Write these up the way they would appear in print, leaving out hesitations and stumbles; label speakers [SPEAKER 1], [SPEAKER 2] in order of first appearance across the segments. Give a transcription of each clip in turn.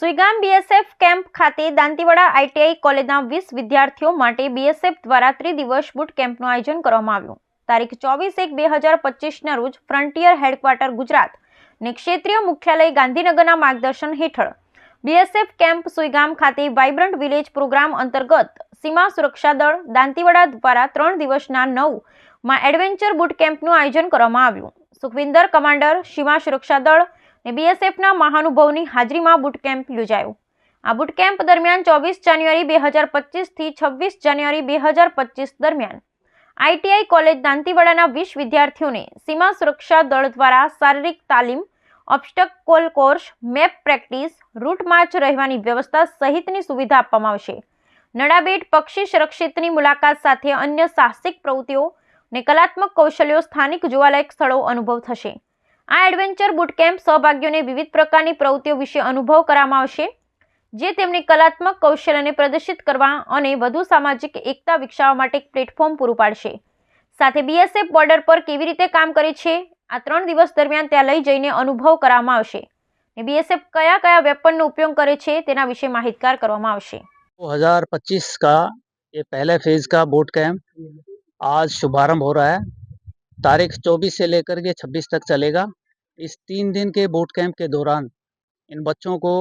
[SPEAKER 1] Suigam BSF camp ખાતે Dantiwada ITI કોલેજના 20 વિદ્યાર્થીઓ માટે બીએસએફ દ્વારા ત્રિદિવસ બુટ કેમ્પનું આયોજન કરવામાં આવ્યું. તારીખ 24/1/2025ના રોજ ફ્રન્ટિયર હેડક્વાર્ટર ગુજરાત અને ક્ષેત્રીય મુખ્યાલય ગાંધીનગરના માર્ગદર્શન હેઠળ બીએસએફ કેમ્પ સુઈગામ ખાતે વાઇબ્રન્ટ વિલેજ પ્રોગ્રામ અંતર્ગત સીમા સુરક્ષા દળ દાંતીવાડા દ્વારા 3 દિવસના 9માં એડવેન્ચર બુટ કેમ્પનું આયોજન કરવામાં આવ્યું. સુખવિંદર કમાન્ડર સીમા સુરક્ષા દળ અને બીએસએફના મહાનુભાવોની હાજરીમાં બુટ કેમ્પ યોજાયો. આ બુટ કેમ્પ દરમિયાન 24 જાન્યુઆરી 2025 થી 26 જાન્યુઆરી 2025 દરમિયાન આઈટીઆઈ કોલેજ દાંતીવાડાના 20 વિદ્યાર્થીઓને સીમા સુરક્ષા દળ દ્વારા શારીરિક તાલીમ, obstacle course, map practice, route march રહેવાની વ્યવસ્થા સહિતની સુવિધા આપવામાં આવશે. નડાબેટ પક્ષી સંરક્ષિતની મુલાકાત સાથે અન્ય સાહસિક પ્રવૃત્તિઓ અને કલાત્મક કૌશલ્યો, સ્થાનિક જોવાલાયક સ્થળો અનુભવ થશે. આ એડવેન્ચર બુટ કેમ્પ સહભાગીઓને વિવિધ પ્રકારની પ્રવૃત્તિઓ વિશે અનુભવ કરવામાં આવશે, જે તેમની કલાત્મક કૌશલ્યને પ્રદર્શિત કરવા અને વધુ સામાજિક એકતા વિકસાવવા માટે એક પ્લેટફોર્મ પૂરું પાડશે. સાથે બીએસએફ બોર્ડર પર કેવી રીતે કામ કરે છે આ 3 દિવસ દરમિયાન ત્યાં લઈ જઈને અનુભવ કરવામાં આવશે. બીએસએફ કયા કયા વેપનનો ઉપયોગ કરે છે તેના વિશે માહિતગાર કરવામાં આવશે.
[SPEAKER 2] 2025 का ये पहले फेज का बोट कैंप आज शुभारंभ हो रहा है. तारीख 24 से लेकर के 26 तक चलेगा. इस 3 दिन के बोट कैंप के दौरान इन बच्चों को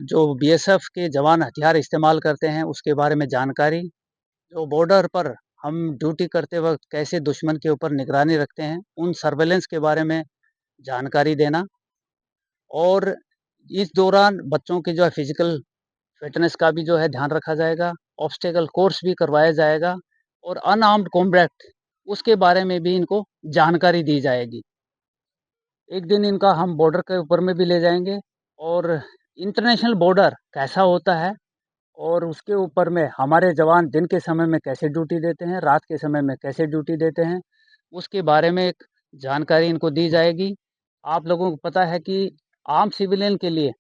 [SPEAKER 2] जो बीएसएफ के जवान हथियार इस्तेमाल करते हैं उसके बारे में जानकारी, जो बॉर्डर पर हम ड्यूटी करते वक्त कैसे दुश्मन के ऊपर निगरानी रखते हैं उन सर्वेलेंस के बारे में जानकारी देना, और इस दौरान बच्चों के जो है फिजिकल फिटनेस का भी जो है ध्यान रखा जाएगा, ऑब्स्टेकल कोर्स भी करवाया जाएगा और अनआर्म्ड कॉम्बैट उसके बारे में भी इनको जानकारी दी जाएगी. एक दिन इनका हम बॉर्डर के ऊपर में भी ले जाएंगे और इंटरनेशनल बॉर्डर कैसा होता है और उसके ऊपर में हमारे जवान दिन के समय में कैसे ड्यूटी देते हैं, रात के समय में कैसे ड्यूटी देते हैं, उसके बारे में एक जानकारी इनको दी जाएगी. आप लोगों को पता है कि आम सिविलियन के लिए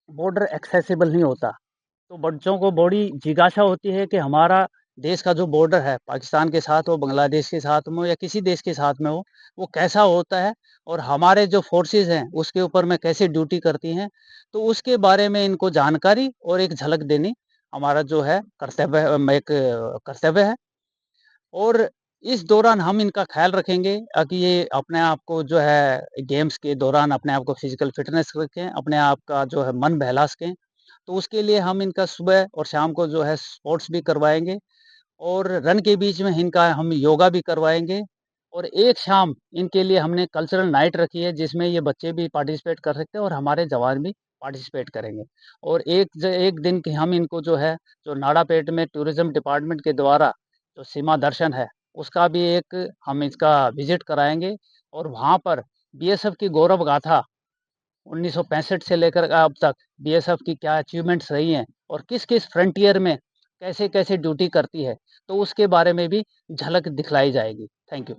[SPEAKER 2] बॉर्डर एक्सेसिबल नहीं होता, तो बच्चों को बड़ी जिज्ञासा होती है कि हमारा देश का जो बॉर्डर है पाकिस्तान के साथ हो, बांग्लादेश के साथ में हो या किसी देश के साथ में हो, वो कैसा होता है और हमारे जो फोर्सेस हैं उसके ऊपर में कैसे ड्यूटी करती हैं. तो उसके बारे में इनको जानकारी और एक झलक देनी हमारा जो है कर्तव्य है. और इस दौरान हम इनका ख्याल रखेंगे कि ये अपने आप को जो है गेम्स के दौरान अपने आप को फिजिकल फिटनेस रखें, अपने आप का जो है मन बहला सकें. तो उसके लिए हम इनका सुबह और शाम को जो है स्पोर्ट्स भी करवाएंगे और रन के बीच में इनका हम योगा भी करवाएंगे. और एक शाम इनके लिए हमने कल्चरल नाइट रखी है जिसमें ये बच्चे भी पार्टिसिपेट कर सकते हैं और हमारे जवान भी पार्टिसिपेट करेंगे. और एक दिन की हम इनको जो है जो नाड़ापेट में टूरिज्म डिपार्टमेंट के द्वारा जो सीमा दर्शन है उसका भी एक हम इसका विजिट कराएंगे और वहाँ पर बीएसएफ की गौरव गाथा 1965 से लेकर अब तक बीएसएफ की क्या अचीवमेंट्स रही हैं और किस किस फ्रंटियर में कैसे कैसे ड्यूटी करती है, तो उसके बारे में भी झलक दिखलाई जाएगी. Thank you.